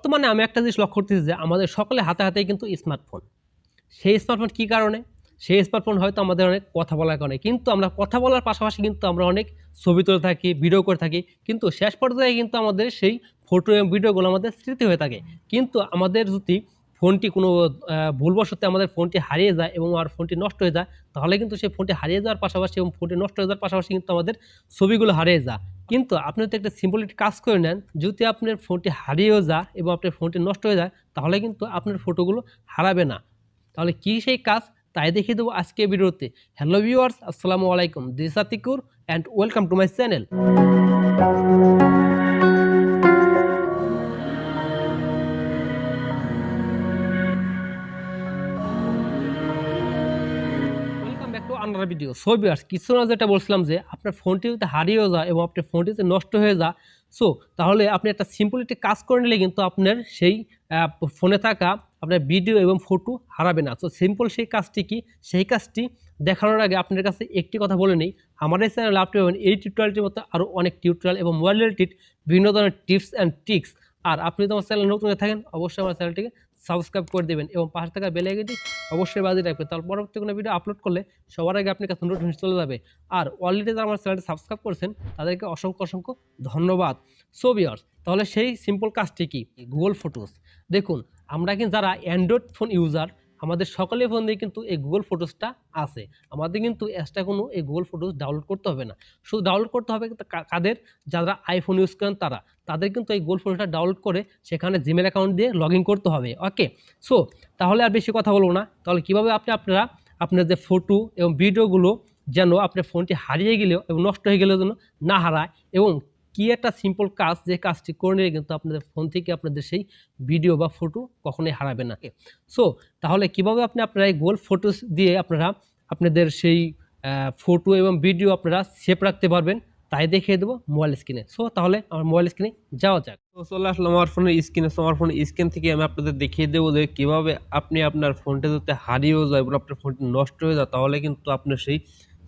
বর্তমানে আমি একটা জিনিস লক্ষ্য করতেছি যে আমাদের সকলে হাতে হাতেই কিন্তু স্মার্টফোন। সেই স্মার্টফোন কী কারণে? সেই স্মার্টফোন হয়তো আমাদের অনেক কথা বলার কারণে। কিন্তু আমরা কথা বলার পাশাপাশি কিন্তু আমরা অনেক ছবি তুলে থাকি, ভিডিও করে থাকি। কিন্তু শেষ পর্যায়ে কিন্তু আমাদের সেই ফটো এবং ভিডিওগুলো আমাদের স্মৃতি হয়ে থাকে। কিন্তু আমাদের যদি ফোনটি কোনো ভুলবশত আমাদের ফোনটি হারিয়ে যায় এবং আর ফোনটি নষ্ট হয়ে যায়, তাহলে কিন্তু সেই ফোনটি হারিয়ে যাওয়ার পাশাপাশি এবং ফোনটি নষ্ট হয়ে যাওয়ার পাশাপাশি কিন্তু আমাদের ছবিগুলো হারিয়ে যায়। কিন্তু আপনি যদি একটা সিম্পল একটি কাজ করে নেন, যদি আপনার ফোনটি হারিয়েও যায় এবং আপনার ফোনটি নষ্ট হয়ে যায়, তাহলে কিন্তু আপনার ফটোগুলো হারাবে না। তাহলে কি সেই কাজ, তাই দেখিয়ে দেবো আজকে ভিডিওতে। হ্যালো ভিউয়ার্স, আসসালামু আলাইকুম। This is Atiqur and welcome to my channel. Welcome back to another video. So viewers, কিছু না যেটা বলছিলাম যে আপনার ফোনটি যদি হারিয়েও যায় এবং আপনার ফোনটি যদি নষ্ট হয়ে যায়, সো তাহলে আপনি একটা সিম্পল একটি কাজ করে নিলে কিন্তু আপনার সেই ফোনে থাকা আপনার ভিডিও এবং ফটো হারাবে না। সো সিম্পল সেই কাজটি কি, সেই কাজটি দেখানোর আগে আপনার কাছে একটি কথা বলে নিই। আমার এই চ্যানেলে আপনি পাবেন এই টিউটোরিয়ালটির মতো আরও অনেক টিউটোরিয়াল এবং মোবাইল রিলেটেড বিভিন্ন ধরনের টিপস অ্যান্ড ট্রিক্স। আর আপনি যদি আমার চ্যানেল নতুন হয়ে থাকেন, অবশ্যই আমার চ্যানেলটিকে সাবস্ক্রাইব করে দেবেন এবং পাশে থাকা বেল আইকনটি অবশ্যই বাজিয়ে রাখবেন। তাহলে পরবর্তী কোনো ভিডিও আপলোড করলে সবার আগে আপনার কাছে নোটিফিকেশন চলে যাবে। আর অলরেডি যারা আমার চ্যানেলটি সাবস্ক্রাইব করেছেন তাদেরকে অসংখ্য ধন্যবাদ। সো ভিউয়ার্স, তাহলে সেই সিম্পল কাজটি কি, গুগল ফটোস। দেখুন, আমরা কিন্তু যারা অ্যান্ড্রয়েড ফোন ইউজার, আমাদের সকলের ফোন দিয়ে কিন্তু এই গুগল ফটোসটা আছে। আমাদের কিন্তু এক্সট্রা কোনো এই গুগল ফটোস ডাউনলোড করতে হবে না। শুধু ডাউনলোড করতে হবে কাদের, যারা আইফোন ইউজ করেন তাদের কিন্তু এই গুগল ফটোসটা ডাউনলোড করে সেখানে জিমেল অ্যাকাউন্ট দিয়ে লগ ইন করতে হবে। ওকে, সো তাহলে আর বেশি কথা বলবো না। তাহলে কীভাবে আপনারা আপনার যে ফটো এবং ভিডিওগুলো যেন আপনার ফোনটি হারিয়ে গেলেও এবং নষ্ট হয়ে গেলেও যেন না হারায়, এবং কি একটা সিম্পল কাজ, যে কাজটি করে নিলে কিন্তু আপনাদের ফোন থেকে আপনাদের সেই ভিডিও বা ফটো কখনোই হারাবে না। সো তাহলে কীভাবে আপনারা এই গুগল ফটোস দিয়ে আপনারা আপনাদের সেই ফটো এবং ভিডিও আপনারা সেভ রাখতে পারবেন, তাই দেখিয়ে দেবো মোবাইল স্ক্রিনে। সো তাহলে আমার মোবাইল স্ক্রিনে যাওয়া যাক। তো চলে আসলাম আমার ফোনের স্ক্রিনে। সো আমার ফোনের স্ক্রিন থেকে আমি আপনাদের দেখিয়ে দেবো যে কীভাবে আপনি আপনার ফোনটা যাতে হারিয়েও যায় এবং আপনার ফোনটি নষ্ট হয়ে যায়, তাহলে কিন্তু আপনার সেই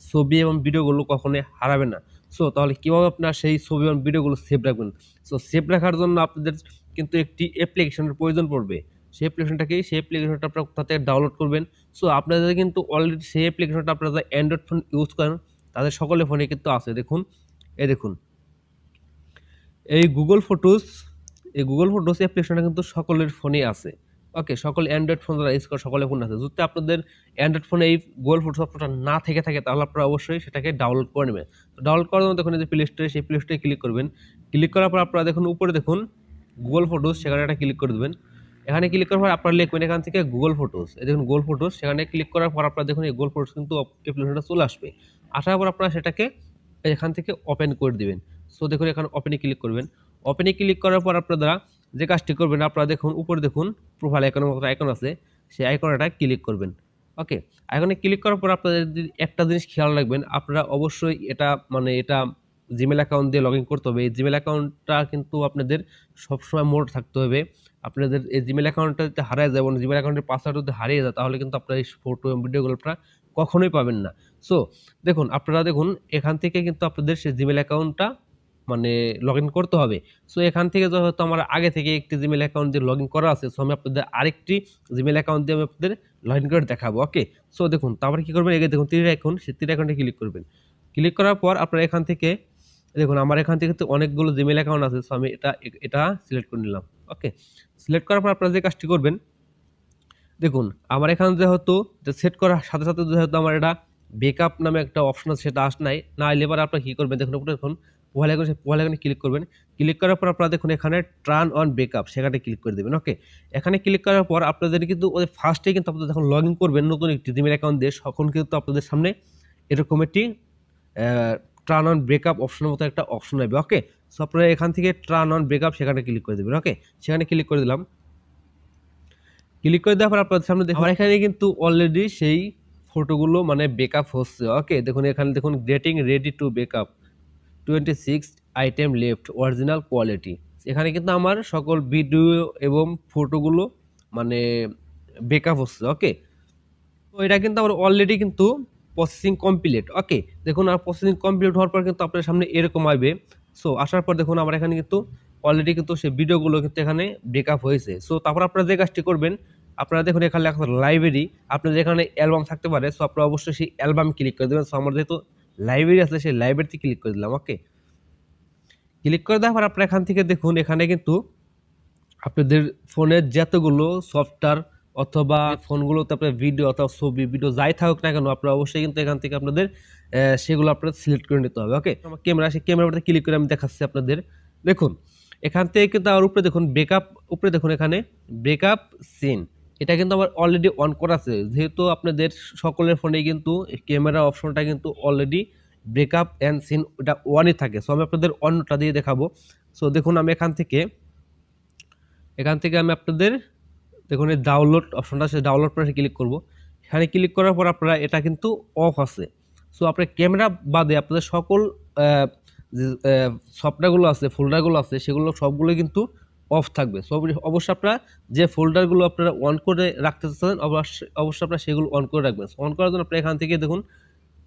ছবি এবং ভিডিওগুলো কখনোই হারাবে না। সো তাহলে কীভাবে আপনার সেই ছবি এবং ভিডিওগুলো সেভ রাখবেন। সো সেভ রাখার জন্য আপনাদের কিন্তু একটি অ্যাপ্লিকেশনের প্রয়োজন পড়বে। সেই অ্যাপ্লিকেশনটাকে সেই অ্যাপ্লিকেশনটা আপনারা কোথা থেকে ডাউনলোড করবেন। সো আপনাদের কিন্তু অলরেডি সেই অ্যাপ্লিকেশনটা আপনারা যারা অ্যান্ড্রয়েড ফোন ইউজ করেন তাদের সকলের ফোনে কিন্তু আছে। দেখুন, দেখুন এই গুগল ফটোস অ্যাপ্লিকেশনটা কিন্তু সকলের ফোনেই আছে। ওকে, সকল অ্যান্ড্রয়েড ফোন যারা ইউজ করে সকলের ফোনে আছে। যদি আপনাদের অ্যান্ড্রয়েড ফোনে এই গুগল ফটোস অপশনটা না থেকে থাকে, তাহলে আপনারা অবশ্যই সেটাকে ডাউনলোড করে নেবেন। তো ডাউনলোড করার জন্য দেখুন এই যে প্লে স্টোরে, সেই প্লে স্টোরে ক্লিক করবেন। ক্লিক করার পর আপনারা দেখুন উপরে দেখুন গুগল ফটোস, সেখানে একটা ক্লিক করে দেবেন। এখানে ক্লিক করার পর আপনারা লিখবেন এখান থেকে গুগল ফটোস। এই দেখুন গুগল ফটোস, সেখানে ক্লিক করার পর আপনারা দেখুন এই গুগল ফটোস কিন্তু অ্যাপ্লিকেশনটা চলে আসবে। আসার পর আপনারা সেটাকে এখান থেকে ওপেন করে দিবেন। সো দেখুন এখানে ওপেনে ক্লিক করবেন। ওপেনে ক্লিক করার পর আপনারা যে কাজটি করবেন, আপনারা দেখুন উপরে দেখুন প্রোফাইল আইকনের মতো আইকন আছে, সেই আইকনটা ক্লিক করবেন। ওকে, আইকনে ক্লিক করার পর আপনাদের একটা জিনিস খেয়াল রাখবেন, আপনারা অবশ্যই এটা জিমেল অ্যাকাউন্ট দিয়ে লগ ইন করতে হবে। এই জিমেল অ্যাকাউন্টটা কিন্তু আপনাদের সবসময় মোড থাকতে হবে। আপনাদের এই জিমেল অ্যাকাউন্টটা যদি হারিয়ে যায় এবং জিমেল অ্যাকাউন্টের পাসওয়ার্ড যদি হারিয়ে যায়, তাহলে কিন্তু আপনারা এই ফটো এবং ভিডিওগুলো আপনারা কখনোই পাবেন না। সো দেখুন, আপনারা দেখুন এখান থেকে কিন্তু আপনাদের সেই জিমেল অ্যাকাউন্টটা লগ ইন করতে হবে। সো এখান থেকে হয়তো আমার আগে থেকে একটি জিমেল অ্যাকাউন্ট দিয়ে লগ ইন করা আছে, সো আমি আপনাদের আরেকটি জিমেল অ্যাকাউন্ট দিয়ে আমি আপনাদের লগ ইন করে দেখাবো। ওকে, সো দেখুন তারপরে কী করবেন, এগে দেখুন তীর আইকন, সেই তীর আইকনটা ক্লিক করবেন। ক্লিক করার পর আপনারা এখান থেকে দেখুন আমার এখান থেকে তো অনেকগুলো জিমেল অ্যাকাউন্ট আছে, সো আমি এটা সিলেক্ট করে নিলাম। ওকে, সিলেক্ট করার পর আপনারা যে কাজটি করবেন, দেখুন আমার এখানে যেহেতু সেট করার সাথে সাথে যেহেতু আমার এটা বেকআপ নামে একটা অপশন আছে, সেটা নাই না এলে এবার আপনারা কী করবেন, দেখুন উপরে দেখুন প্রোফাইল আইকনে ক্লিক করবেন। ক্লিক করার পর আপনারা দেখুন এখানে টার্ন অন বেকআপ, সেখানে ক্লিক করে দেবেন। ওকে, এখানে ক্লিক করার পর আপনাদের কিন্তু ওই ফার্স্টেই কিন্তু আপনাদের যখন লগ ইন করবেন নতুন একটি জিমেল অ্যাকাউন্ট দিয়ে, তখন কিন্তু আপনাদের সামনে এরকম একটি টার্ন অন ব্রেকআপ অপশনের মতো একটা অপশন আসবে। ওকে, সো আপনারা এখান থেকে টার্ন অন ব্রেকআপ সেখানে ক্লিক করে দেবেন। ওকে, সেখানে ক্লিক করে দিলাম। ক্লিক করে দেওয়ার পর আপনাদের সামনে দেখুন আমার এখানে কিন্তু অলরেডি সেই ফটোগুলো ব্যাকআপ হচ্ছে। ওকে, দেখুন এখানে দেখুন getting ready to backup 26 item left original quality. এখানে কিন্তু আমার সকল ভিডিও এবং ফটোগুলো ব্যাকআপ হচ্ছে। ওকে, তো এটা কিন্তু আমার অলরেডি কিন্তু প্রসেসিং কমপ্লিট। ওকে, দেখুন আর প্রসেসিং কমপ্লিট হওয়ার পর কিন্তু আপনার সামনে এরকম আসবে। সো আসার পর দেখুন আমার এখানে কিন্তু অলরেডি কিন্তু সেই ভিডিওগুলো কিন্তু এখানে ব্রেকআপ হয়েছে। সো তারপর আপনারা যে কাজটি করবেন, আপনারা দেখুন এখানে লেখা আছে লাইব্রেরি, আপনাদের এখানে অ্যালবাম থাকতে পারে। সো আপনারা অবশ্যই সেই অ্যালবাম ক্লিক করে দেবেন। সো আমার যেহেতু লাইব্রেরি আছে সেই লাইব্রেরিতে ক্লিক করে দিলাম। ওকে, ক্লিক করে দেওয়ার পর আপনারা এখান থেকে দেখুন এখানে কিন্তু আপনাদের ফোনের যতগুলো সফটওয়্যার অথবা ফোনগুলোতে আপনার ভিডিও অথবা ছবি ভিডিও যাই থাকুক না কেন, আপনারা অবশ্যই কিন্তু এখান থেকে আপনাদের সেগুলো আপনাদের সিলেক্ট করে নিতে হবে। ওকে, আমার ক্যামেরা, সেই ক্যামেরাতে ক্লিক করে আমি দেখাচ্ছি আপনাদের। দেখুন এখান থেকে কিন্তু আমার উপরে দেখুন ব্রেকআপ, উপরে দেখুন এখানে ব্রেকআপ সিন, এটা কিন্তু আমার অলরেডি অন করা আছে। যেহেতু আপনাদের সকলের ফোনে কিন্তু ক্যামেরা অপশনটা কিন্তু অলরেডি ব্রেকআপ অ্যান্ড সিন ওটা অনই থাকে। সো আমি আপনাদের অনটা দিয়ে দেখাবো। সো দেখুন আমি এখান থেকে আমি আপনাদের দেখুন এই ডাউনলোড অপশনটা আছে, ডাউনলোড করে ক্লিক করব। এখানে ক্লিক করার পর আপনারা এটা কিন্তু অফ আছে। সো আপনার ক্যামেরা বাদে আপনাদের সকল যে সফটওয়্যারগুলো আছে, ফোল্ডারগুলো আছে, সেগুলো সবগুলো কিন্তু অফ থাকবে। সো অবশ্যই আপনারা যে ফোল্ডারগুলো আপনারা অন করে রাখতে চান অবশ্যই আপনারা সেগুলো অন করে রাখবেন। অন করার জন্য আপনারা এখান থেকে দেখুন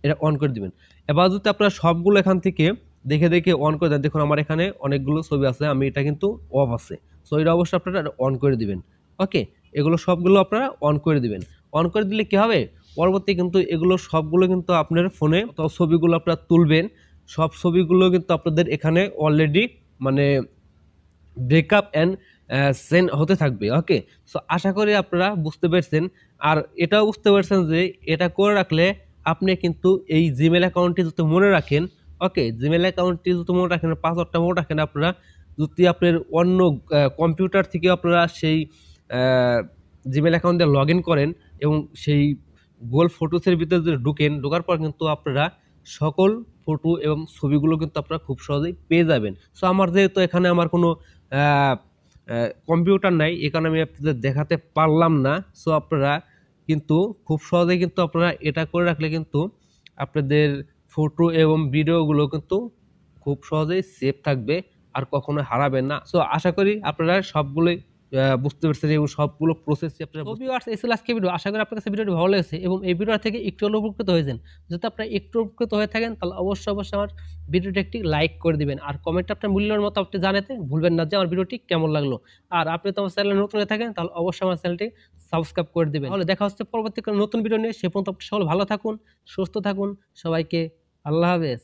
এটা অন করে দিবেন। এবার যদি আপনারা সবগুলো এখান থেকে দেখে দেখে অন করে দেন, দেখুন আমার এখানে অনেকগুলো ছবি আছে, আমি এটা কিন্তু অফ আছে। সো এটা অবশ্যই আপনারা অন করে দিবেন। ওকে, এগুলো সবগুলো আপনারা অন করে দিবেন। অন করে দিলে কি হবে, পরবর্তী কিন্তু এগুলো সবগুলো কিন্তু আপনার ফোনে অথবা ছবিগুলো আপনারা তুলবেন, সব ছবিগুলো কিন্তু আপনাদের এখানে অলরেডি মানে ব্রেকআপ অ্যান্ড সেন্ড হতে থাকবে। ওকে, সো আশা করি আপনারা বুঝতে পেরেছেন। আর এটাও বুঝতে পারছেন যে এটা করে রাখলে আপনি কিন্তু এই জিমেল অ্যাকাউন্টটি যদি মনে রাখেন, ওকে, জিমেল অ্যাকাউন্টটি যদি মনে রাখেন, পাসওয়ার্ডটা মনে রাখেন, আপনারা যদি আপনার অন্য কম্পিউটার থেকে আপনারা সেই জিমেল অ্যাকাউন্টে লগ ইন করেন এবং সেই গুগল ফটোসের ভিতরে যদি ঢোকার পর কিন্তু আপনারা সকল ফটো এবং ছবিগুলো কিন্তু আপনারা খুব সহজেই পেয়ে যাবেন। সো আমার যেহেতু এখানে আমার কোনো কম্পিউটার নাই, এই কারণে আমি আপনাদের দেখাতে পারলাম না। সো আপনারা কিন্তু খুব সহজেই কিন্তু আপনারা এটা করে রাখলে কিন্তু আপনাদের ফটো এবং ভিডিওগুলো কিন্তু খুব সহজেই সেভ থাকবে, আর কখনো হারাবেন না। সো আশা করি আপনারা সবগুলোই বুঝতে পারছেন এবং সবগুলো প্রসেস আপনারা এই ছিল আজকে ভিডিও। আশা করি আপনার কাছে ভিডিওটি ভালো লেগেছে এবং এই ভিডিও থেকে একটু হলেও উপকৃত হয়েছেন। যদি আপনারা একটু উপকৃত হয়ে থাকেন তাহলে অবশ্যই আমার ভিডিওটি একটি লাইক করে দিবেন, আর কমেন্টে আপনার মূল্যের মতো আপনি জানাতে ভুলবেন না যে আমার ভিডিওটি কেমন লাগলো। আর আপনি তো আমার চ্যানেলে নতুন হয়ে থাকেন তাহলে অবশ্যই আমার চ্যানেলটি সাবস্ক্রাইব করে দিবেন। তাহলে দেখা হচ্ছে পরবর্তী কোনো নতুন ভিডিও নিয়ে। সে পর্যন্ত আপনি সকলে ভালো থাকুন, সুস্থ থাকুন। সবাইকে আল্লাহ হাফেজ।